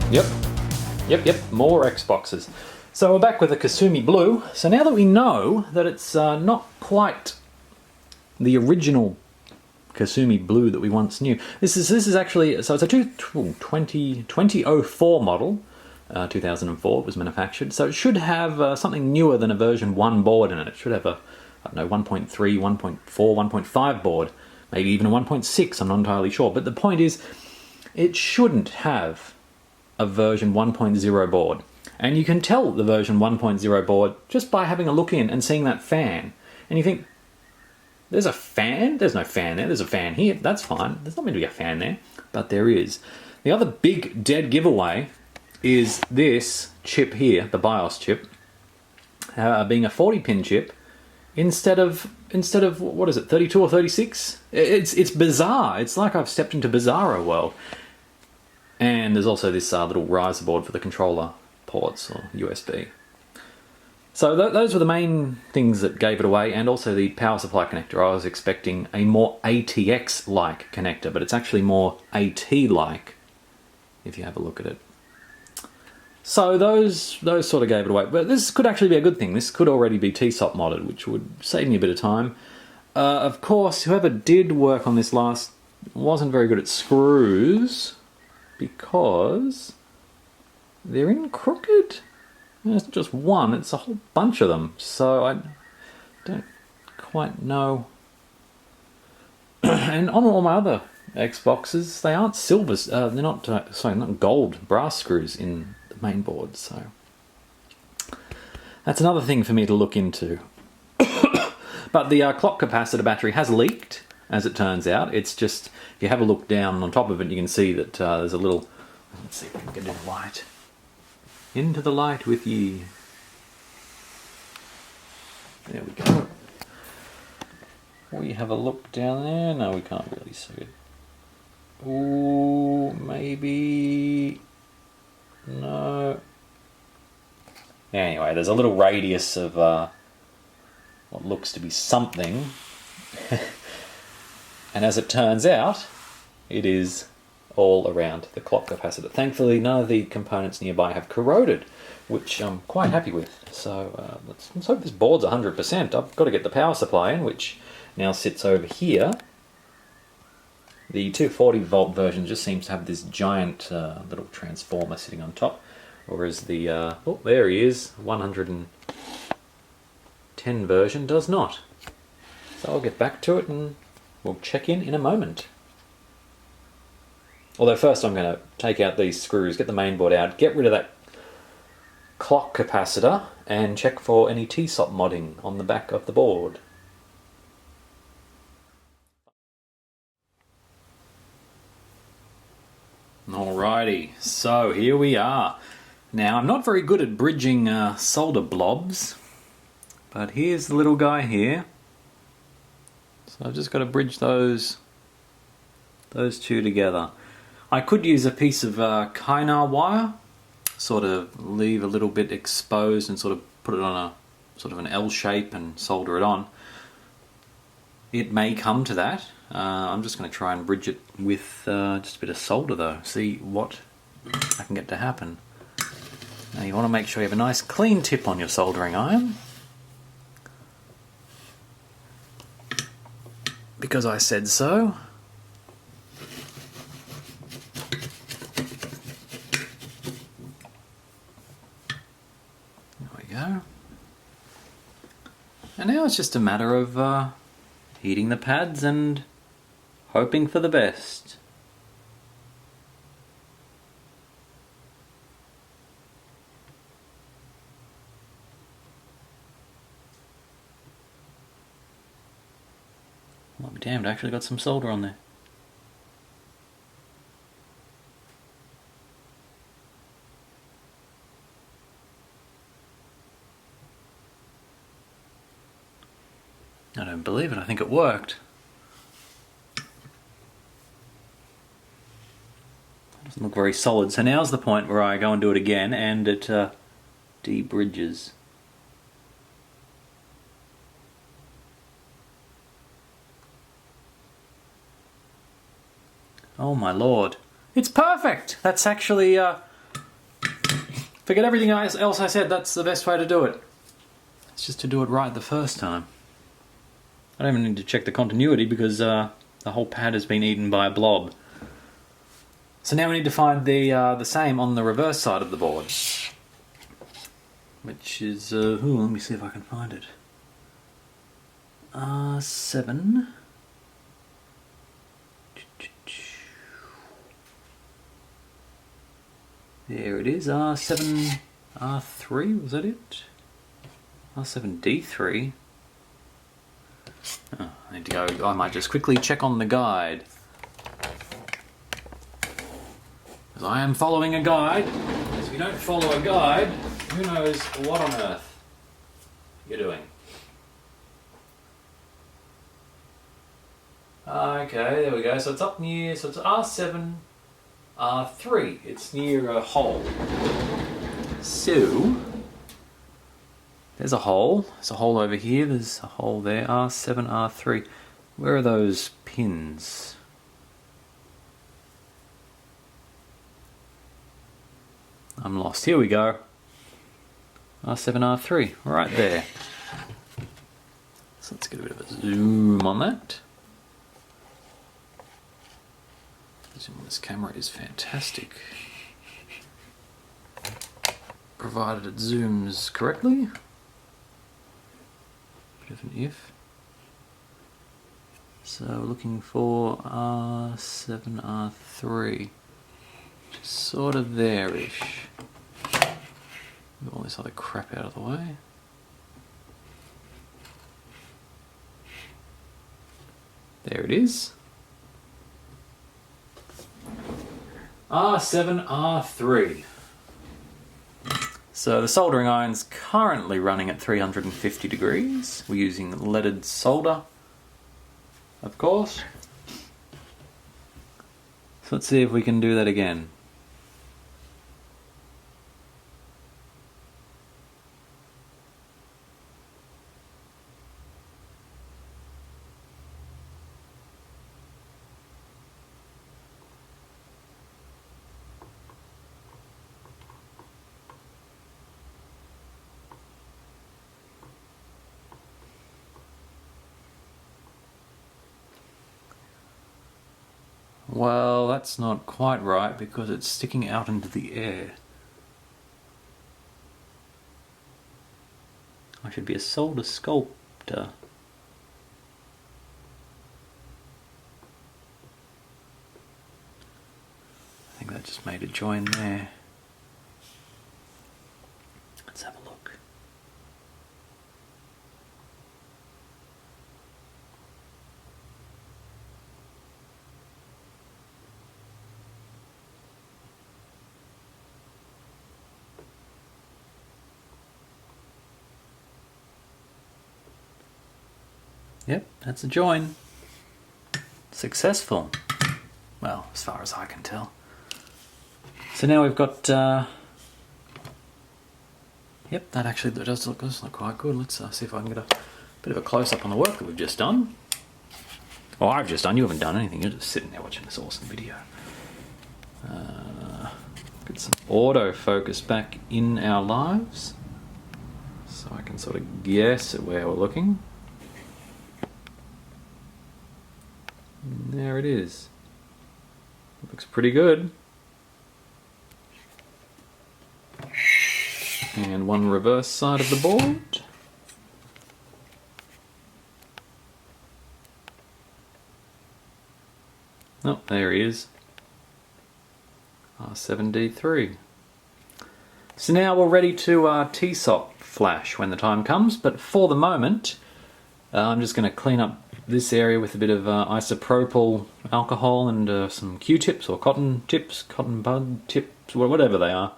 Yep, more Xboxes. So we're back with the Kasumi Blue. So now that we know that it's not quite the original Kasumi Blue that we once knew. This is actually, so it's a 2004 model, 2004 it was manufactured, so it should have something newer than a version 1 board in it. It should have a, I don't know, 1.3, 1.4, 1.5 board, maybe even a 1.6, I'm not entirely sure. But the point is, it shouldn't have a version 1.0 board. And you can tell the version 1.0 board just by having a look in and seeing that fan. And you think, there's a fan? There's no fan there. There's a fan here. That's fine. There's not meant to be a fan there. But there is. The other big dead giveaway is this chip here, the BIOS chip, being a 40-pin chip instead of what is it, 32 or 36? It's bizarre. It's like I've stepped into Bizarro world. And there's also this little riser board for the controller ports or USB. So those were the main things that gave it away, and also the power supply connector. I was expecting a more ATX-like connector, but it's actually more AT-like if you have a look at it. So those sort of gave it away. But this could actually be a good thing. This could already be TSOP modded, which would save me a bit of time. Of course, whoever did work on this last wasn't very good at screws because they're in crooked. It's not just one, it's a whole bunch of them. So I don't quite know. And on all my other Xboxes, they aren't silver. They're not not gold brass screws in the main board. So that's another thing for me to look into. But the clock capacitor battery has leaked, as it turns out. It's just, if you have a look down on top of it, you can see that there's a little. Let's see if we can get in the light. Into the light with ye. There we go. We have a look down there. No, we can't really see it. Ooh, maybe. No. Anyway, there's a little radius of what looks to be something. And as it turns out, it is all around the clock capacitor. Thankfully, none of the components nearby have corroded, which I'm quite happy with. So let's hope this board's 100%. I've got to get the power supply in, which now sits over here. The 240 volt version just seems to have this giant little transformer sitting on top, whereas the, oh, there he is, 110 version does not. So I'll get back to it and we'll check in a moment. Although first I'm going to take out these screws, get the main board out, get rid of that clock capacitor, and check for any TSOP modding on the back of the board. Alrighty, so here we are. Now, I'm not very good at bridging solder blobs, but here's the little guy here. So I've just got to bridge those two together. I could use a piece of Kynar wire, sort of leave a little bit exposed and sort of put it on a sort of an L shape and solder it on. It may come to that. I'm just going to try and bridge it with just a bit of solder though, see what I can get to happen. Now you want to make sure you have a nice clean tip on your soldering iron, because I said so. And now it's just a matter of heating the pads and hoping for the best. I'll be damned, I actually got some solder on there. I don't believe it, I think it worked. Doesn't look very solid, so now's the point where I go and do it again and it de-bridges. Oh my lord. It's perfect! That's actually Forget everything else I said, that's the best way to do it. It's just to do it right the first time. I don't even need to check the continuity because the whole pad has been eaten by a blob. So now we need to find the same on the reverse side of the board. Which is, let me see if I can find it. R7. There it is, R7, R3, was that it? R7D3. Oh, I need to go, I might just quickly check on the guide. Because I am following a guide. If you don't follow a guide, who knows what on earth you're doing. Okay, there we go. So it's up near, so it's R7, R3. It's near a hole. So, there's a hole. There's a hole over here. There's a hole there. R7, R3. Where are those pins? I'm lost. Here we go. R7, R3. Right there. So let's get a bit of a zoom on that. This camera is fantastic, provided it zooms correctly. Bit of an if. So we're looking for R7, R3, just sort of there-ish. Move all this other crap out of the way. There it is. R7, R3. So the soldering iron's currently running at 350 degrees. We're using leaded solder, of course. So let's see if we can do that again. Well, that's not quite right because it's sticking out into the air. I should be a solder sculptor. I think that just made a join there. Let's have a look. Yep, that's a join. Successful. Well, as far as I can tell. So now we've got... Yep, that actually does look quite good. Let's see if I can get a bit of a close-up on the work that we've just done. Well, I've just done. You haven't done anything. You're just sitting there watching this awesome video. Get some autofocus back in our lives. So I can sort of guess at where we're looking. There it is. Looks pretty good. And one reverse side of the board. Oh, there he is. R7D3. So now we're ready to TSOP flash when the time comes, but for the moment I'm just going to clean up this area with a bit of isopropyl alcohol and some Q-tips or cotton tips, cotton bud tips, whatever they are.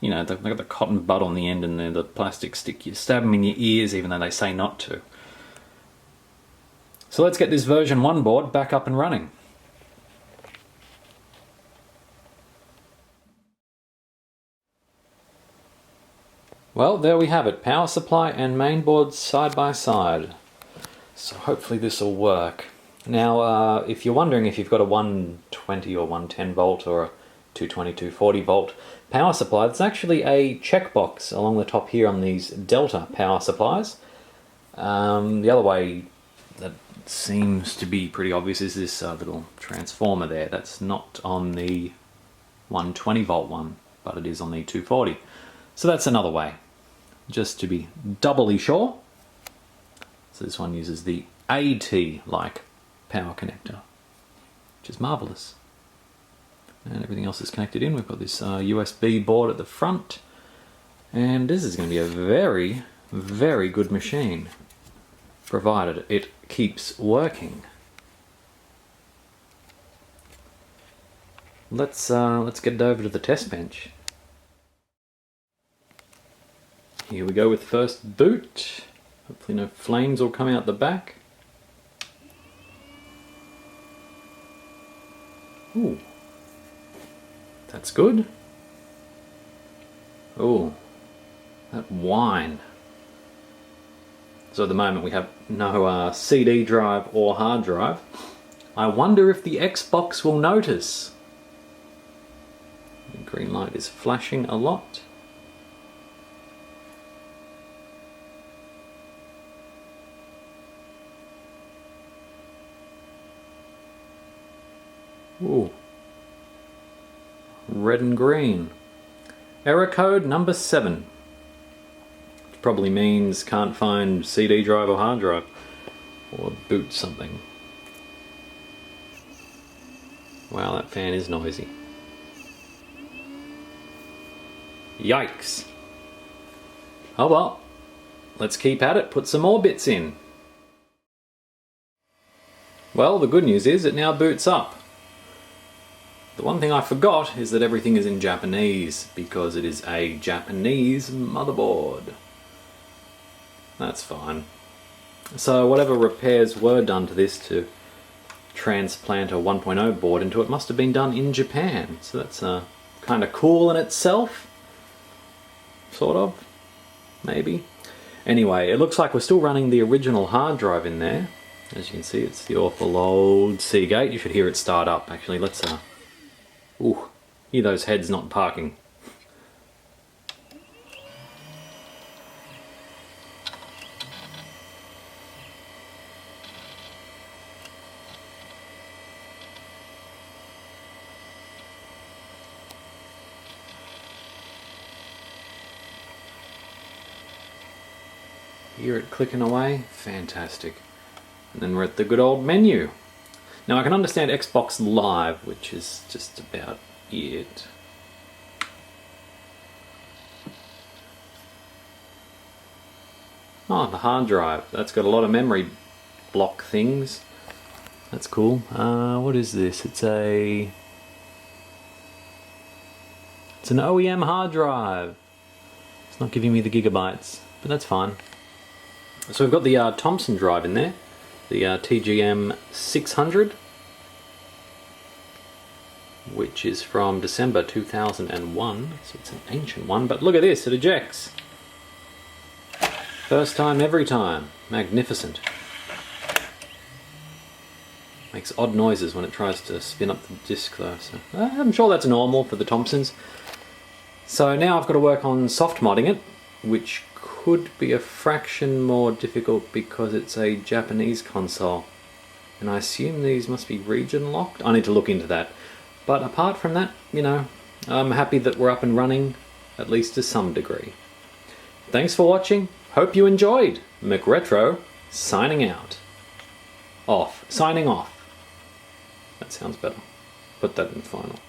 You know, they've got the cotton bud on the end and they're the plastic stick. You stab them in your ears even though they say not to. So let's get this version 1 board back up and running. Well, there we have it. Power supply and main board side by side. So hopefully this will work. Now, if you're wondering if you've got a 120 or 110 volt or a 220, 240 volt power supply. There's actually a checkbox along the top here on these Delta power supplies. The other way that seems to be pretty obvious is this little transformer there. That's not on the 120 volt one, but it is on the 240. So that's another way, just to be doubly sure. So this one uses the AT-like power connector, which is marvellous. And everything else is connected in. We've got this USB board at the front, and this is going to be a very, very good machine, provided it keeps working. Let's get it over to the test bench. Here we go with first boot. Hopefully no flames will come out the back. Ooh, that's good. Ooh, that whine. So at the moment we have no CD drive or hard drive. I wonder if the Xbox will notice. The green light is flashing a lot. Ooh. Red and green. Error code number 7. Which probably means can't find CD drive or hard drive. Or boot something. Wow, that fan is noisy. Yikes. Oh well. Let's keep at it, put some more bits in. Well, the good news is it now boots up. The one thing I forgot is that everything is in Japanese, because it is a Japanese motherboard. That's fine. So whatever repairs were done to this to transplant a 1.0 board into it must have been done in Japan. So that's kind of cool in itself. Sort of. Maybe. Anyway, it looks like we're still running the original hard drive in there. As you can see, it's the awful old Seagate. You should hear it start up. Actually, let's ooh, hear those heads not parking. Hear it clicking away? Fantastic. And then we're at the good old menu. Now I can understand Xbox Live, which is just about it. Oh, the hard drive. That's got a lot of memory block things. That's cool. What is this? It's an OEM hard drive. It's not giving me the gigabytes, but that's fine. So we've got the Thomson drive in there. The TGM 600, which is from December 2001, so it's an ancient one, but look at this, it ejects. First time, every time. Magnificent. Makes odd noises when it tries to spin up the disc though, so I'm sure that's normal for the Thomsons. So now I've got to work on soft modding it, which could be a fraction more difficult because it's a Japanese console. And I assume these must be region locked? I need to look into that. But apart from that, you know, I'm happy that we're up and running, at least to some degree. Thanks for watching. Hope you enjoyed. McRetro, signing out. Signing off. That sounds better. Put that in final.